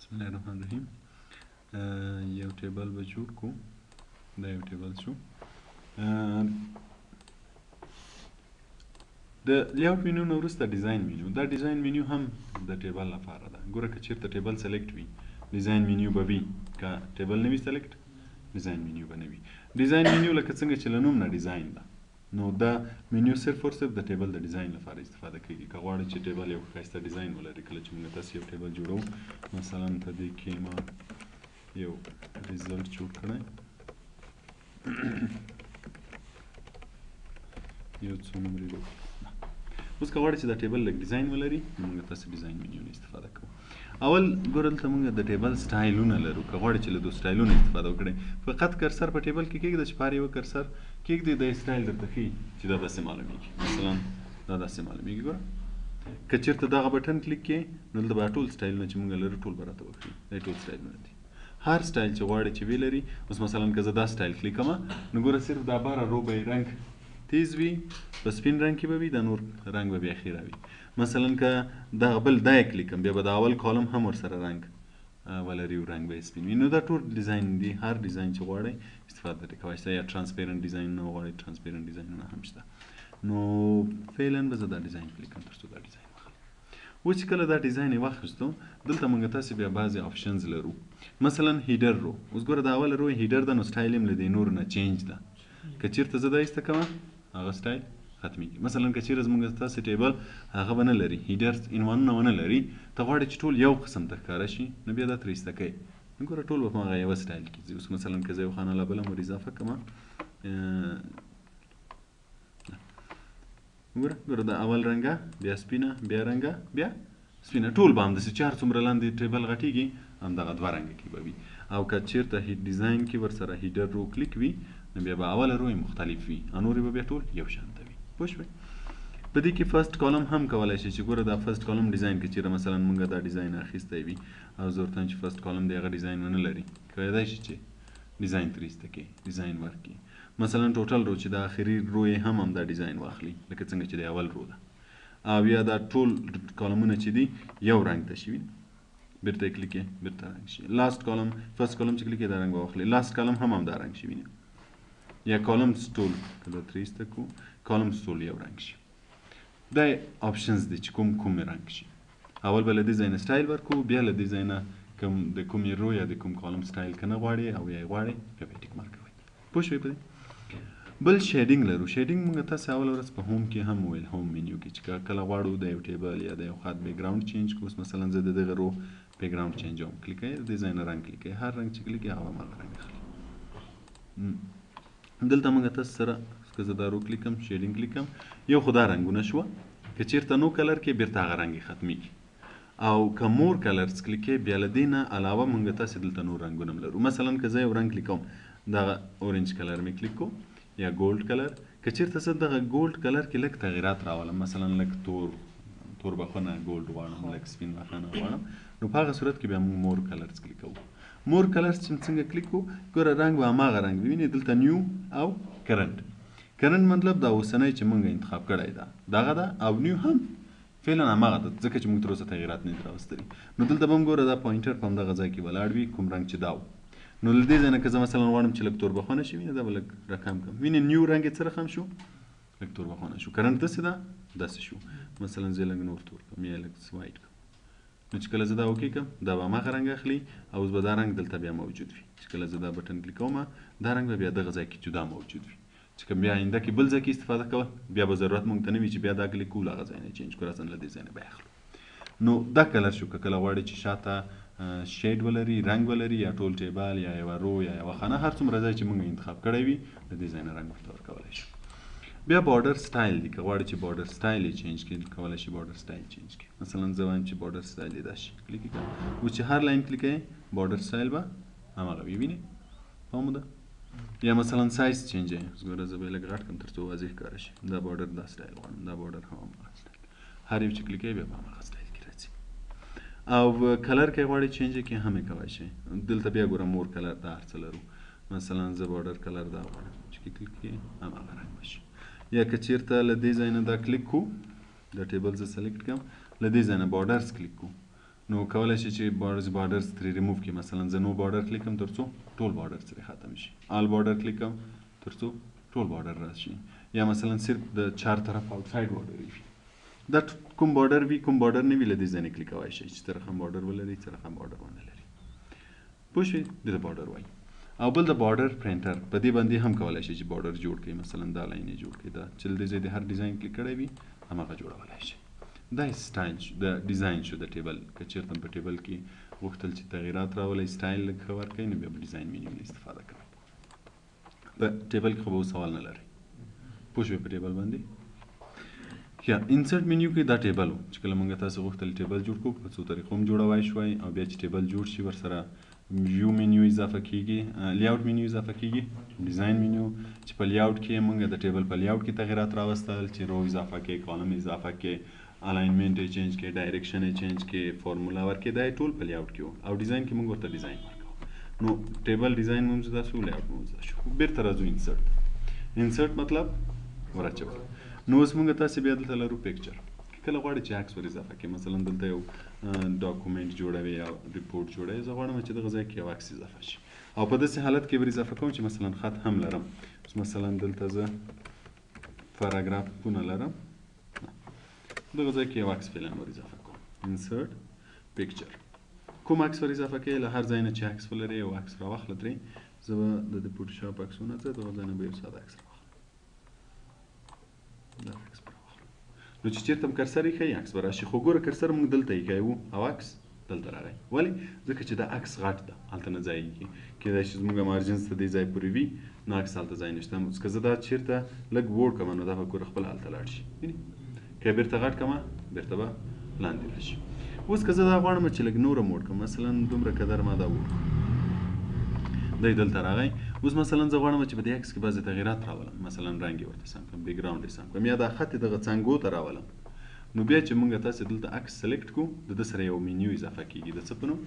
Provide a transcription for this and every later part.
بسم الله الرحمن الرحیم. یو ټیبل به جوړ کړو. دا یو ټیبل شو. د لیاوټ منیو نه وروسته ډیزاین منیو. دا ډیزاین منیو هم د ټیبل لپاره ده. ګوره که چېرته ټیبل سلیکټ وي ډیزاین منیو به وي، که ټیبل نه وي سلیکټ ډیزاین منیو به نه وي. ډیزاین منیو لکه څنګه چې له نوم نه ډیزاین ده، نو دا منیو صرف او صرف د ټیبل د ډیزاین لپاره استفاده کیږي. که غواړئ چې ټیبل یو ښایسته ډیزاین ولري، کله چې موږ تاسو یو ټیبل جوړو، مثلا په دې کې ما یو ریزلټ جوړ کړی، یو څو نمرې وکړو. اوس که غواړئ چې دا ټیبل لږ ډیزاین ولري، نو موږ تاسو ډیزاین منیو نه استفاده کوو. اول ګوره دلته موږ د ټیبل سټایلونه لرو. که غواړئ چې له دو سټایلونو استفاده وکړئ، فقط کرسر په ټیبل کې کېږده چې په هر یوه کرسر کېږدئ، دا سټایل درته ښیي چې دا داسې معلومیږي. مثلا دا داسې معلومیږي. ګوره که چېرته دغه بټن کلیک کړې، نو دلته به ټول سټایلونه چې موږ لرو ټول به راته وښیي. دا ټول سټایلونه دي. هر سټایل چې غواړئ چې وی لري. اوس مثلا که زه دا سټایل کلیک کړم، نو ګوره صرف دا باره رو به یې رنګ تیز وي، په سپین رنګ کې به وي، دا نور رنګ به بیا خیره وي. مثلا که دغه بل دا یې کلیک کړم، بیا به د اول کالم هم ورسره رنګ ولري، رنګ به یې سپین وي. نو دا ټول ډیزاین دي. هر ډیزاین چې غواړئ استفاده ترې کولی شئ. یا ټرانسپیرنټ ډیزاین نه غواړئ، ټرانسپیرنټ ډیزاینونه هم شته. نو فعلا به زه دا ډیزاین کلیک کړم تر څو دا ډیزاین واخلم. اوس چې کله دا ډیزاین یې واخیستو، دلته موږ تاسې بیا بعضې آپشنز لرو. مثلا هیډر رو. اوس ګوره دا اوله رو هیډر ده، نو سټایل یې له دې نورو نه چینج ده. که چېرته زه دا ایسته کوم، هغه سټایل ختمیږي. مثلا که چیرې زموږ تاسې ټیبل هغه به نه لري، هیډر عنوانونه ونه لري، ته غواړې چې ټول یو قسم ته ښکاره شي، نو بیا دا ترې ایسته کوئ. نو ګوره ټول به په هغه یوه سټایل کې ځي. اوس مثلا که زه یو خانه لابله ور اضافه کړم، ګوره دا اول رنګه، بیا سپینه، بیا رنګه، بیا سپینه، ټول به همداسې چې هر څومره لاندې ټیبل غټېږي همدغه دوه رنګه کې به وي. او که چېرته ډیزاین کې ورسره هیډر رو کلیک وي، نو بیا به اوله رو یې مختلف وي، نورې به بیا ټول یو شانته وي. پوه شوئ؟ په دې کې فرست کالم هم کولی شئ چې ګوره دا فرست کالم ډیزاین که چېرې مثلا موږ دا ډیزاین اخیستی وي او زه ورته وایم چې فرست کالم دی هغه ډیزاین ونه لري، کیدای شي چې ډیزاین ترې ایسته کړي، ډیزاین ورکړي. مثلا ټوټل رو چې د آخري رو یې هم همدا ډیزاین واخلي، لکه څنګه چې د اول رو ده. او یا دا ټول کالمونه چې دي یو رنګ ته شي، بیرته یې کلیک یې بیرته رنګ شي. لاست کالم، فرست کالم چې کلیک یې دا رنګ به واخلي، لاست کالم هم همدا رنګ شي. وینئ؟ یا کالم ټول که دا ترې ایسته کړو، کالم ټول یو رنګ شي. دا آپشنز دي چې کوم رنګ شي. اول به له دې ځای نه سټایل ورکړو، بیا له دې ځای نه د کومې رو یا د کوم کالم سټایل که نه غواړئ او یا یې غواړئ، بیا به یې ټیک مارک کوئ. پوه شوئ په دې؟ بل شیډینګ لرو. شیډینګ موږ تاسې اوله ورځ په هوم کې هم ویل، هوم منیو کې چې کله غواړو د یو ټیبل یا د یو خط بیکګراوند چینج کړو. اوس مثلا زه د دغه رو بیکګراوند چینجوم، کلیک کوئ، د دې ځای نه رنګ کلیک کوئ، هر رنګ چې کلیک کوئ هغه هماغه رنګ اخلي. دلته موږ تاسو سره که زه دا رو کلیک کړم، شیډینګ کلیک کړم، یو خو دا رنګونه شوه. که چېرته نو کلر کې بیرته هغه رنګ یې ختمیږي. او که مور کلرز کلیک کوئ، بیا له دې نه علاوه موږ تاسې دلته نور رنګونه هم لرو. مثلا که زه یو رنګ کلیک کوم، دغه اورنج کلر مې کلیک کو یا ګولډ کلر. که چېرته زه دغه ګولډ کلر کې لږ تغیرات راولم، مثلا لږ تور بخونه ګولډ غواړم، لږ سپین بخونه غواړم، نو په هغه صورت کې بیا موږ مور کلرز کلیک کوو. مور کلرز چې څنګه کلیک کوو، ګوره رنګ به هماغه رنګ وي. وینئ دلته نیو او کرنټ. کرنټ مطلب دا اوسنی چې موږ انتخاب کړی ده دغه ده، او نیو هم فعلا هماغه ده، ځکه چې موږ تر اوسه تغیرات نه دي راوستلي. نو دلته به هم ګوره دا پوینټر په همدغه ځای کې ولاړ وي، کوم رنګ چې دا و. نو له دې ځای نه که زه مثلا غواړم چې لږ توربخونه شي، وینې دا به لږ راکم کړم. وینې نیو رنګ یې څه رقم شو، لږ توربخونه شو. کرنټ داسې ده، داسې شو. مثلا زه لږ نور تور کړم یا لږ وایټ کړم. نو چې کله زه دا اوکې کړم، دا به هماغه رنګ اخلي، او اوس به دا رنګ دلته بیا موجود وي. چې کله زه دا بټن کلیک کوم، دا رنګ به بیا دغه ځای کې جدا موجود وي. چې کوم بیا آینده کې بل ځای کې استفاده کول، بیا به ضرورت موږ ته نه وي چې بیا دا کلیک کول هغه ځای نه چینج کړو، راځه له دې ځای نه به یې اخلو. نو دا کلر شو. که کله غواړئ چې شاته شیډ ولري، رنګ ولري، یا ټول ټیبل یا یوه رو یا یوه خانه، هر څومره ځای چې موږ انتخاب کړی وي، له دې ځای نه رنګ ورته ورکولی شو. بیا بارډر سټایل دی. که غواړئ چې بارډر سټایل یې چینج کړئ، کولی شئ بارډر سټایل چینج کړئ. مثلا زه وایم چې بارډر سټایل یې داسې کلیک کړئ، اوس چې هر لاین کلیک کوئ، بارډر سټایل به هماغه وي. وینئ؟ فهم ده؟ یا مثلا سایز چینج یې، اوس ګوره زه به یې لږ غټ کړم تر څو واضح ښکاره شي. دا بارډر دا سټایل غواړم، دا بارډر هم هماغه سټایل. هر یو چې کلیک کوئ، بیا به هماغه سټایل کې راځي. او کلر که غواړئ چینج یې کړئ، هم یې کولی شئ. دلته بیا ګوره مور کلر دا هر څه لرو. مثلا زه بارډر کلر دا غواړم چې کلیک کړئ هماغه رنګ به شي. یا که چېرته له دې ځای نه دا کلیک کړو، دا ټیبل زه سلیکټ کړم، له دې ځای نه بارډرز کلیک کړو، نو کولای شي چې بارډرز ترې ریموف کړي. مثلا زه نو بارډر کلیک کوم ترڅو ټول بارډر ترې ختم شي، آل بارډر کلیک کوم ترڅو ټول بارډر راشي، یا مثلا صرف د چار طرف آوټساید بارډر وي. دا کوم بارډر وي کوم بارډر نه وي له دې ځای نه کلیکوای شي چې طرف هم بارډر ولري طرف هم بارډر ونه لري. پوه شوې؟ دې ته بارډر وایي. او بل د بارډر پرنټر په دې باندې هم کولی شي چې بارډر جوړ کړي. مثلا دا لاین یې جوړ کړي، دا چې د دې ځای د هر ډیزاین کلیک کړی وي هماغه جوړولی شي. دا سټایل شو، د ډیزاین شو د ټیبل. که چېرته په ټیبل کې غوښتل چې تغیرات راولئ، سټایل لږ ښه ورکړئ، نو بیا به ډیزاین منیو نه استفاده کوئ. په ټیبل کې خو به اوس سوال نه لرئ. پوه شوې په ټیبل باندې؟ یا انسرټ منیو کې دا ټیبل و چې کله موږ تاسو غوښتل ټیبل جوړ کړو، په څو طریقو هم جوړوای شوای. او بیا چې ټیبل جوړ شي ورسره ویو منیو اضافه کیږي، لیاوټ منیو اضافه کیږي، ډیزاین منیو چې په لیاوټ کې موږ د ټیبل په لیاوټ کې تغیرات راوستل، چې رو اضافه کې، کالم اضافه کې، الاینمنت یې چینج کې، ډایرکشن یې چینج کې، فارمولا ورکې، دا ټول په لیاوټ کې وو. او ډیزاین کې موږ ورته ډیزاین ورکړو. نو ټیبل ډیزاین مو زده شو، لیاوټ مو زده شو. بیرته راځو انسرټ. انسرټ مطلب ورچول. نو اوس موږ تاسو بیا دلته لرو پکچر. کله غواړئ چې عکس ور اضافه کړئ، مثلا دلته یو ډاکومنټ جوړوي یا ریپورټ جوړوي، زه غواړم چې دغه ځای کې یو عکس اضافه شي. او په داسې حالت کې ور اضافه کوم چې مثلا خط هم لرم. مثلا دلته زه پاراګرافونه لرم، دغه ځای کې یو عکس فعلا ور اضافه کوم. انسرټ پکچر. کوم عکس ور اضافه کوئ؟ له هر ځای نه چې عکس ولرئ یو عکس راواخله ترې. زه به د فوټوشاپ عکسونه ځه دغه ځای نه به یو ساده عکس راواخلم. دا عکس به راواخلم. نو چې چېرته هم کرسر ایښی عکس به راشي. خو ګوره کرسر موږ دلته ایښی وو او عکس دلته راغی. ولې؟ ځکه چې دا عکس غټ ده، هلته نه ځای ایږي. کیدای شي زموږ مارجنز ته دې ځای پورې وي، نو عکس هلته ځای نشته. که زه دا چېرته لږ ووړ کړم نو دا به ګوره خپله هلته لاړ شي. وینې؟ که بیرته غټ کړم بیرته به لاندې راشي. اوس که زه دا غواړم چې لږ نور هم ووړ کړم، مثلا دومره قدر ما دا ووړ، دی دلته راغی. اوس مثلا زه غواړم چې په دې عکس کې بعضې تغیرات راولم، مثلا رنګ یې ورته سم کړم، بیکګراونډ یې سم کړم، یا دا خط یې دغه څانګو ته راولم. نو بیا چې موږ تاسې دلته عکس سلیکټ کړو، د ده سره یو منیو اضافه کېږي. د څه په نوم؟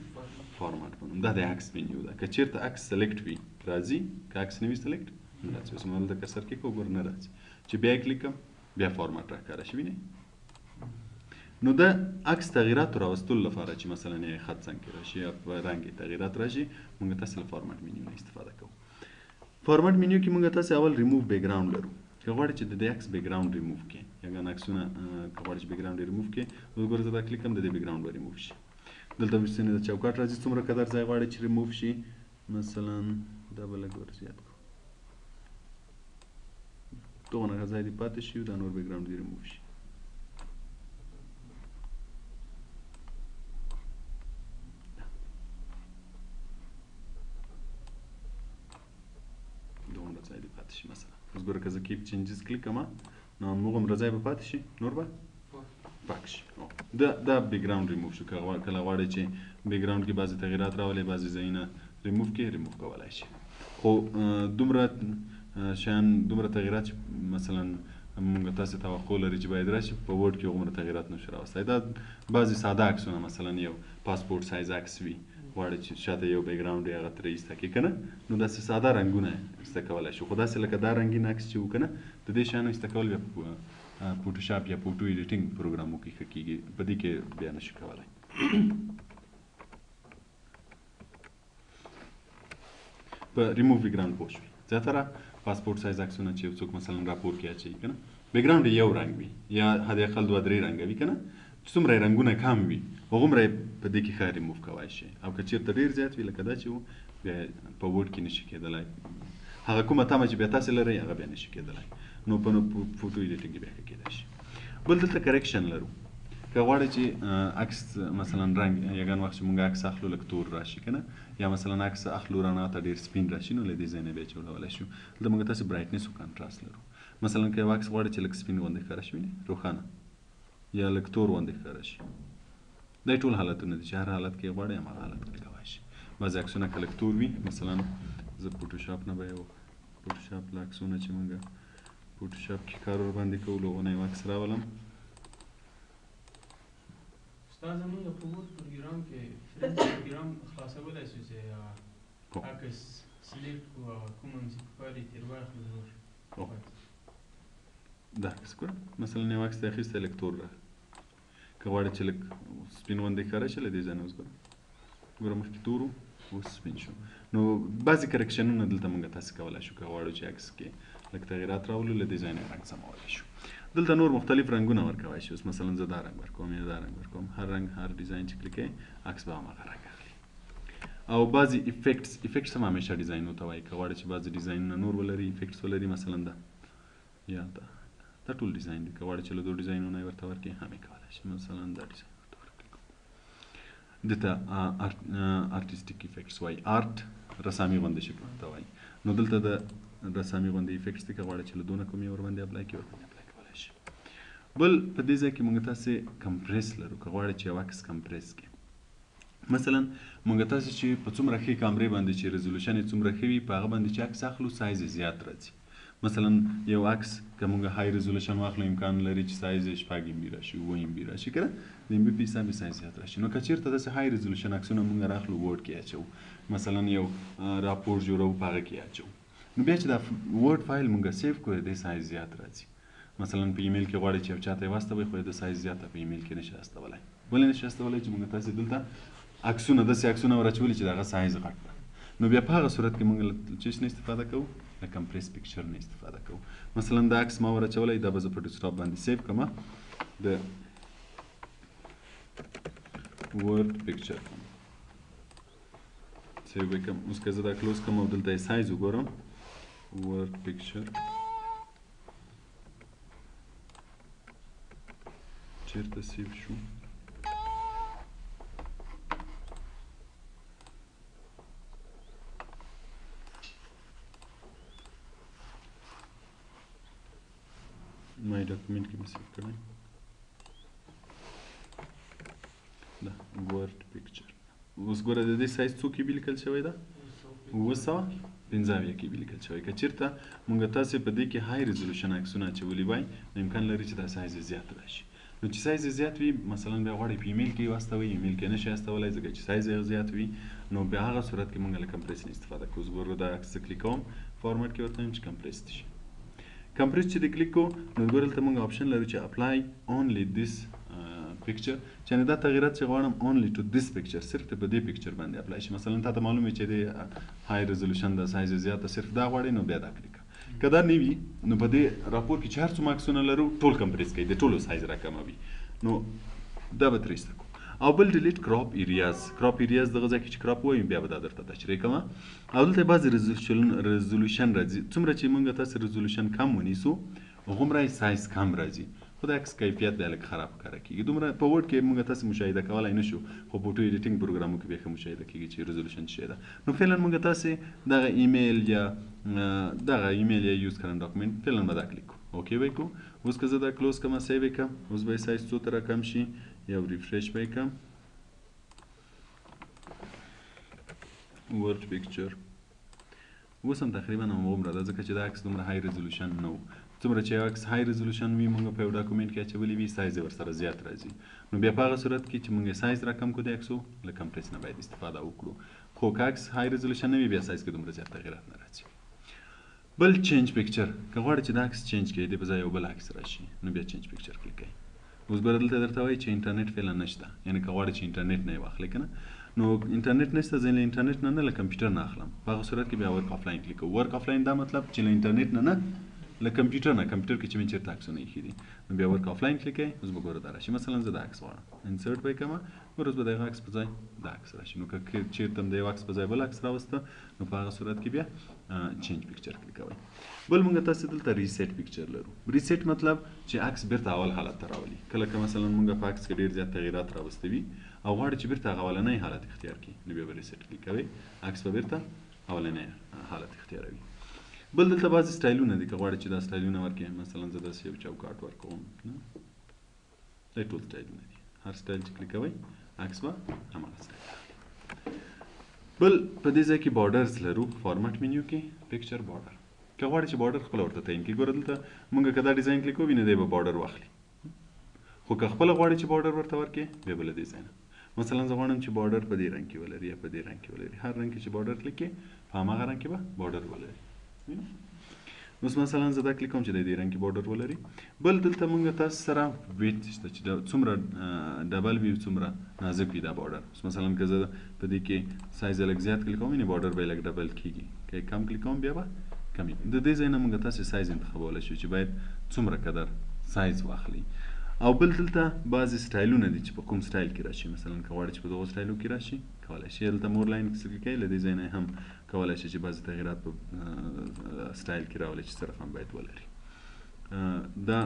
فارمات په نوم. دا د عکس منیو ده. که چېرته عکس سلیکټ وي راځي، که عکس نه وي سلیکټ نه راځي. اوس ما دلته کسر کې کړو، ګوره نه راځي. چې بیا یې کلیک کړم بیا فارمات راښکاره شي. وینئ؟ نو د عکس تغییراتو راوستلو لپاره چې مثلا یې خط څنګ کې راشي یا په رنګ یې تغییرات راشي، موږ تاسې له فارمات منیو نه استفاده کوو. فارمات منیو کې موږ تاسې اول ریموو بیکګراونډ لرو. که غواړئ چې د دې عکس بیکګراونډ ریموو کړئ، یا ګڼ عکسونه که غواړئ چې بیکګراونډ یې ریموو کړئ، اوس ګوره زه دا کلیک کوم د دې بیکګراونډ به ریموو شي. دلته ځینې د چوکاټ راځي، څومره قدر ځای غواړئ چې ریموو شي. مثلا دا به لږ ور زیات کړو، دغونه ځای دې پاتې شي، دا نور بیکګراونډ دې ریموو شي. دومره ځای دې پاتې شي. مثلا اوس ګوره که زه کیپ چینجز کلیک کړم نو همغومره ځای به پاتې شي، نور به پاک شي. دا بیکګراونډ ریموو شو. کله غواړئ چې بیکګراونډ کې بعضې تغییرات راولئ، بعضې ځایونه ریموو کړئ، ریموو کولی شي. خو دومره شیان، دومره تغییرات چې مثلا موږ تاسې توقع لري چې باید راشي، په ورډ کې هغومره تغییرات نشو راوستی. دا بعضې ساده عکسونه، مثلا یو پاسپورټ سایز عکس وي، غواړئ چې شاته یو بیکګراونډ یې هغه ترې ایسته کړي که نه، نو داسې ساده رنګونه ایسته کولی شو. خو داسې لکه دا رنګین عکس چې و که نه، د دې شیانو ایسته کول بیا فوټوشاپ یا فوټو ایډیټینګ پروګرامو کې ښه کېږي، په دې کې بیا نشو کولی. په ریموو بیکګراونډ پوه شوي. زیاتره پاسپورټ سایز عکسونه چې یو څوک مثلا راپور کې اچوي که نه، بیکګراونډ یې یو رنګ وي یا حداقل 2-3 رنګه وي که نه، چې څومره یې رنګونه کم وي هغومره یې په دې کې ښه ریموو کولی شي. او که چېرته ډېر زیات وي لکه دا چې و، بیا په ورډ کې نشي کېدلی. هغه کومه تمه چې بیا تاسې لرئ هغه بیا نشي کېدلی. نو په فوټو ایډیټینګ کې بیا ښه کېدای شي. بل دلته کریکشن لرو. که غواړئ چې عکس مثلا رنګ یګان وخت چې موږ عکس اخلو لږ تور راشي که نه، یا مثلا عکس اخلو رڼا ته ډېر سپین راشي، نو له دې ځای نه بیا جوړولی شو. دلته موږ تاسې برایټنس او کانټراسټ لرو. مثلا که یو عکس غواړئ چې لږ سپین غوندې ښکاره شي، وینئ، روښانه، یا لږ تور غوندې ښکاره شي. دا ټول حالتونه دي چې هر حالت کې غواړئ هماغه حالت کې کولی شي. بعضې عکسونه که لږ تور وي، مثلا زه فوټوشاپ نه به یو فوټوشاپ له عکسونه چې موږ فوټوشاپ کې کار ورباندې کوو، له هغو نه یو عکس راولم. استاد زموږ په ورډ پروګرام کې فرنټ پروګرام خلاصولی شو چې عکس سلیکټ کړو او کوم هم چې پکار یې تېر واخلو. دا عکس ګوره، مثلا یو عکس دې اخیستی لږ تور راغی، که غواړې چې لږ سپین غوندې ښکاره شي له دې ځای نه اوس ګوره مخکې تور و اوس سپین شو نو بعضې کرکشنونه دلته موږ تاسې کولی شو که غواړو چې عکس کې لږ تغیرات راولو له دې ځای نه رنګ سمولی شو دلته نور مختلف رنګونه ورکولی شي اوس مثلا زه دا رنګ ورکوم یا دا رنګ ورکوم هر رنګ هر ډیزاین چې کلیک کوئ عکس به هماغه رنګ اخلي او بعضې افیکټس هم همیشه ډیزاینونو ته وایي که غواړې چې بعضې ډیزاینونه نور ولري افیکټس ولري مثلا یا دا ټول ډیزاین دی که غواړې چې له دو ډیزاینونه یې ورته ورکړې هم یې کولی شي مثلا دا ډیزاین ورته ورکړو دته آرټیسټیک افیکټس وایي آرټ رسامي غوندې شکل ته وایي نو دلته د رسامي غوندې افیکټس دي که غواړې چې له دونه کوم یې ورباندې اپلای کړي ورباندې اپلای کولی شي بل په دې ځای کې موږ تاسې کمپریس لرو که غواړې چې یو عکس کمپریس کړي مثلا موږ تاسې چې په څومره ښې کامرې باندې چې ریزولوشن یې څومره ښه وي په هغه باندې چې عکس اخلو سایز یې زیات راځي مثلا یو عکس که موږ های ریزولوشن واخلو امکان لري چې سایز یې 6 MB راشي 7 MB راشي که نه د MB په حساب یې سایز زیات راشي نو که چېرته داسې های ریزولوشن عکسونه موږ راخلو ورډ کې اچوو مثلا یو راپورټ جوړوو په هغه کې اچوو نو بیا چې دا ورډ فایل موږ سیف کړو د سایز زیات راځي مثلا په ایمیل کې غواړئ چې یو چاته یې واستوئ خو د سایز زیاته په ایمیل کې نشي استولی ولې نشي استولی چې موږ تاسې دلته عکسونه داسې عکسونه ور اچولي چې د هغه سایز غټ ده نو بیا په هغه صورت کې موږ له چیز نه استفاده کوو له کمپریس پکچر نه استفاده کوو مثلا دا عکس ما ور اچولی دا به زه په ډیسکټاپ باندې سیف کړم د ورډ پکچر سیو به کړم اوس که زه دا کلوز کړم او دلته یې سایز وګورم ورډ پکچر چیرته سیو شو مای ډاکومنټ کې مې سیو کړی دا ورډ پکچر اوس ګوره د دې سایز څو کې لیکل شوی ده 915 کې لیکل شوی که چېرته موږ تاسې په دې کې های ریزولوشن عکسونه اچولي وای نو امکان لري چې دا سایز یې زیات راشي نو چې سایز یې زیات وي مثلا بیا غواړئ په ایمیل کې واستوئ ایمیل کې نشئ استولی ځکه چې سایز یې زیات وي نو بیا هغه صورت کې موږ له کمپریس نه استفاده کوو زه ګوره دا عکس زه کلیک کوم فارمټ کې ورته وایم چې کمپریس شي کمپریس چې د کلیک کو نو ګوره دلته موږ آپشن لرو چې اپلای اونلی دیس پکچر چې دا تغیرات چې غواړم اونلی ټو دیس پکچر صرف ته په دې پکچر باندې اپلای شي مثلا تاسو معلومه چې د های ریزولوشن د سایز زیاته صرف دا غواړئ نو بیا دا کلیک که دا نه وي نو په دې راپور کې چې هر څومره عکسونه لرو ټول کمپریس کوي د ټولو سایز راکموي نو دا به ترې ایسته کړو او بل ډیلیټ کراپ ایریاز دغه ځای کې چې کراپ وایم بیا به دا درته تشریح کوم او دلته بعضې ریزولوشن راځي څومره چې موږ تاسې ریزولوشن کم ونیسو هغومره سایز کم راځي خو د عکس کیفیت بیا لږ خراب ښکاره کېږي دومره په ورډ کې موږ تاسې مشاهده کولی نه شو خو فوټو ایډیټینګ پروګرامو کې بیا ښه مشاهده کېږي چې ریزولوشن څه شی ده نو فعلا موږ تاسې دغه ایمیل یا یوز کړم ډاکومنټ فعلا به دا کلیک کړو اوکې به یې کړو اوس که زه دا کلوز کړم سیو یې کړم اوس به یې سایز څو ته راکم شي یو ریفریش به یې کړم ورډ پکچر اوس هم تقریبا هماغومره ده ځکه چې دا عکس دومره های ریزولوشن نه و څومره چې یو عکس های ریزولوشن وي موږ په یو ډاکومنټ کې اچولی وي سایز یې ورسره زیات راځي نو بیا په هغه صورت کې چې موږ سایز راکم کړو د عکسو له کمپریس نه باید استفاده وکړو خو که عکس های ریزولوشن نه وي بیا سایز کې دومره زیات تغیرات نه راځي بل چینج پکچر که غواړئ چې دا عکس چینج کړئ د په ځای یو بل عکس راشي نو بیا چینج پکچر کلیک کړئ اوس به دلته درته وایي چې انټرنیټ فعلا نشته یعنې که غواړئ چې انټرنیټ نه یې واخلئ که نه نو انټرنیټ نشته زه له انټرنیټ نه له کمپیوټر نه اخلم په هغه صورت کې بیا ورک آفلاین کلیک کوو ورک آفلاین دا مطلب چې له انټرنیټ نه له کمپیوټر نه کمپیوټر کې چې مې چېرته عکسونه ایښي دي نو بیا ورک آفلاین کلیک کوئ اوس به ګوره دا راشي مثلا زه دا عکس غواړم انسرټ به یې کړم ګوره اوس به د هغه عکس په ځای دا عکس راشي نو که چېرته هم د یو عکس په ځای بل عکس راوسته نو په هغه صورت کې بیا چینج پکچر کلیک کوئ بل موږ تاسې دلته ریسیټ پکچر لرو ریسیټ مطلب چې عکس بیرته اول حالت ته راولي کله که مثلا موږ په عکس کې ډېر زیات تغیرات راوستوي او غواړي چې بیرته هغه اولنی حالت اختیار کړي نو بیا به ریسیټ کلیک کوئ عکس به بیرته اولنی حالت اختیاروي بل دلته بعضې سټایلونه دي که غواړئ چې دا سټایلونه ورکړئ مثلا زه داسې یو چوکاټ ورکوم دا ټول سټایلونه دي هر سټایل چې کلیک کوئ عکس به هماغه سټایل بل په دې ځای کې بارډرز لرو فارمټ منیو کې پکچر بارډر که غواړئ چې بارډر خپله ورته تعین کړي ګوره دلته موږ که دا ډیزاین کلیک کوو نو دی به بارډر واخلي خو که خپله غواړئ چې بارډر ورته ورکړئ بیا به له دې ځای نه مثلا زه غواړم چې بارډر په دې رنګ کې ولري یا په دې رنګ کې ولري هر رنګ کې چې بارډر کلیک کړئ په هماغه رنګ کې به بارډر ولري اوس مثلا زه دا کلیک کوم چې د دې رنګ کې بارډر ولري. بل دلته موږ تاسو سره ویت شته چې څومره ډبل وي څومره نازک وي دا بارډر. اوس مثلا که زه په دې کې سایز لږ زیات کلیک کوم نو بارډر به لږ ډبل کیږي، که کم کلیک کوم بیا به کمی. د دې ځای نه موږ تاسو سایز انتخابولی شو چې باید څومره قدر سایز واخلي. او بل دلته بعضې سټایلونه دي چې په کوم سټایل کې راشي. مثلا که غواړئ چې په دغو سټایلو کې راشي کولی شي دلته مور لاین کلیک کوئ، له دې ځای نه هم کولی شي چې بعضې تغیرات په سټایل کې راولي چې څه رقم باید ولري. دا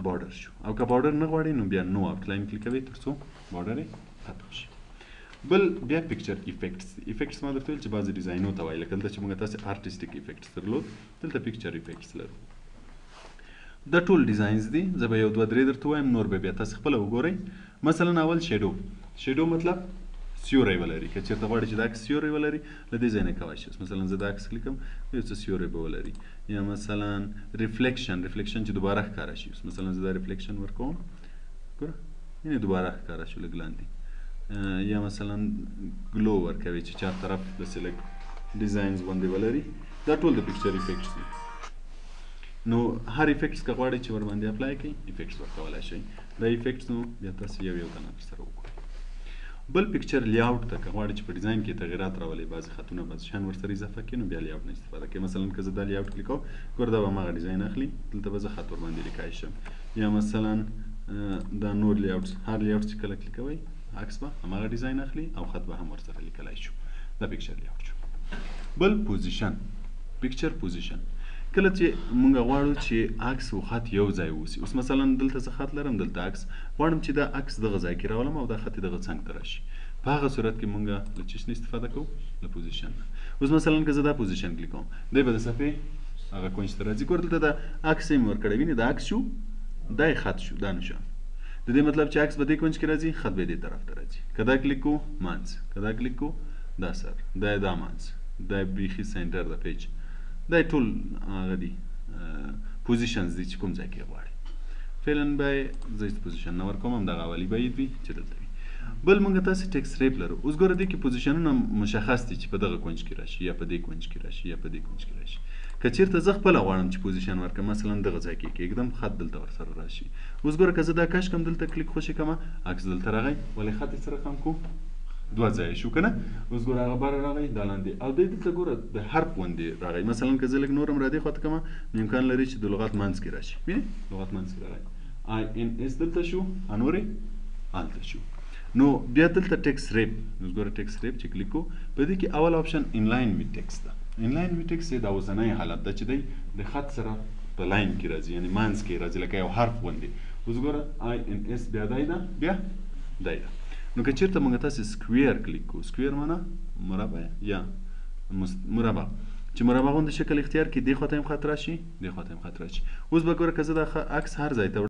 بارډر شو. او که بارډر نه غواړئ نو بیا نو آوټلاین کلیک کوئ تر څو بارډر یې ختم شي. بل بیا پکچر افیکټس دي. افیکټس ما درته ویل چې بعضې ډیزاینو ته وایي، لکه دلته چې موږ تاسې آرټسټیک افیکټس درلود، دلته پکچر افیکټس لرو. دا ټول ډیزاینز دي. زه به یو دوه درې درته وایم، نور به بیا تاسې خپله وګورئ. مثلا اول شیډو. شیډو مطلب سیوری ولري. که چېرته غواړئ چې دا عکس سیوری ولري له دې ځای نه کولی شئ. مثلا زه دا عکس کلیک کوم یو څه سیوری به ولري. یا مثلا ریفلیکشن چې دوباره ښکاره شي. مثلا زه دا ریفلیکشن ورکوم، ګوره یعنې دوباره ښکاره شو لږ لاندې. یا مثلا ګلو ورکوي چې چار طرف داسې لږ ډیزاینز غوندې ولري. دا ټول د پکچر افیکټس دي. نو هر افیکټس که غواړئ چې ورباندې اپلای کړئ افیکټس ورکولی شئ. دا افیکټس نو بیا تاسو یو یو دانه سره وګورئ. بل پکچر لیاوټ ته که غواړئ چې په ډیزاین کې تغیرات راولئ، بعضې خطونه بعضې شیان ورسره اضافه کړئ، نو بیا لیاوټ نه استفاده کوئ. مثلا که زه دا لیاوټ کلیک کوم ګوره دا به هماغه ډیزاین اخلي، دلته به زه خط ورباندې لیکای شم. یا مثلا دا نور لیاوټس، هر لیاوټ چې کله کلیک کوئ عکس به هماغه ډیزاین اخلي او خط به هم ورسره لیکلی شو. دا پکچر لیاوټ شو. بل پوزیشن، پکچر پوزیشن. کله چې موږ غواړو چې عکس او خط یو ځای اوسي. اوس مثلا دلته زه خط لرم، دلته عکس غواړم چې دا عکس دغه ځای کې راولم او دا خط دغه څنګ ته راشي. په هغه صورت کې موږ له چیش نه استفاده کوو؟ له پوزیشن. اوس مثلا که زه دا پوزیشن کلیک کوم دی به د صفحې هغه کونج ته راځي. ګوره دلته دا عکس یې مې ورکړی، وینې دا عکس شو، دا یې خط شو، دا نشان. د دې مطلب چې عکس به دې کونج کې راځي، خط به دې طرف ته راځي. که دا کلیک کوو منځ، که دا کلیک کوو دا سر، دا یې دا منځ، دا یې بیخي سینټر د پیج. دا یې ټول هغه دي پوزیشنز دي چې کوم ځای کې غواړئ. فعلا به یې زه هېڅ پوزیشن نه ورکوم، همدغه اولي به وي چې دلته وي. بل موږ تاسې ټکس ریپ لرو. اوس ګوره دې کې پوزیشنونه مشخص دي چې په دغه کونج کې راشي، یا په دې کونج کې راشي، یا په دې کونج کې راشي. که چېرته زه خپله غواړم چې پوزیشن ورکړم، مثلا دغه ځای کې کېږدم، خط دلته ورسره راشي. اوس ګوره که زه دا کش کړم، دلته کلیک خوشې کړم، عکس دلته راغی، ولې خط یې سره خم کړو؟ دوه ځایه شو که نه. اوس ګوره هغه بره راغی، دا لاندې، او دی دلته ګوره د حرف غوندې راغی. مثلا که زه لږ نور هم را دې خواته کړم نو امکان لري چې د لغت منځ کې راشي. وینې لغت منځ کې راغی، INS دلته شو، انورې هلته شو. نو بیا دلته ټکس ریپ. اوس ګوره ټکس ریپ چې کلیک کوو، په دې کې اول آپشن انلاین وي ټکس ده. انلاین وي ټکس دا اوسنی حالت ده چې دی د خط سره په لاین کې راځي، یعنې منځ کې راځي لکه یو حرف غوندې. اوس ګوره INS بیا دی ده، بیا دی ده. نو که چېرته موږ تاسې سکویر کلیک کوو، سکویر معنا مربع یا مربع، چې مربع غوندې شکل اختیار کړي، دې خواته هم خط راشي، دې خواته هم خط راشي. اوس به ګوره که زه دا عکس هر ځای ته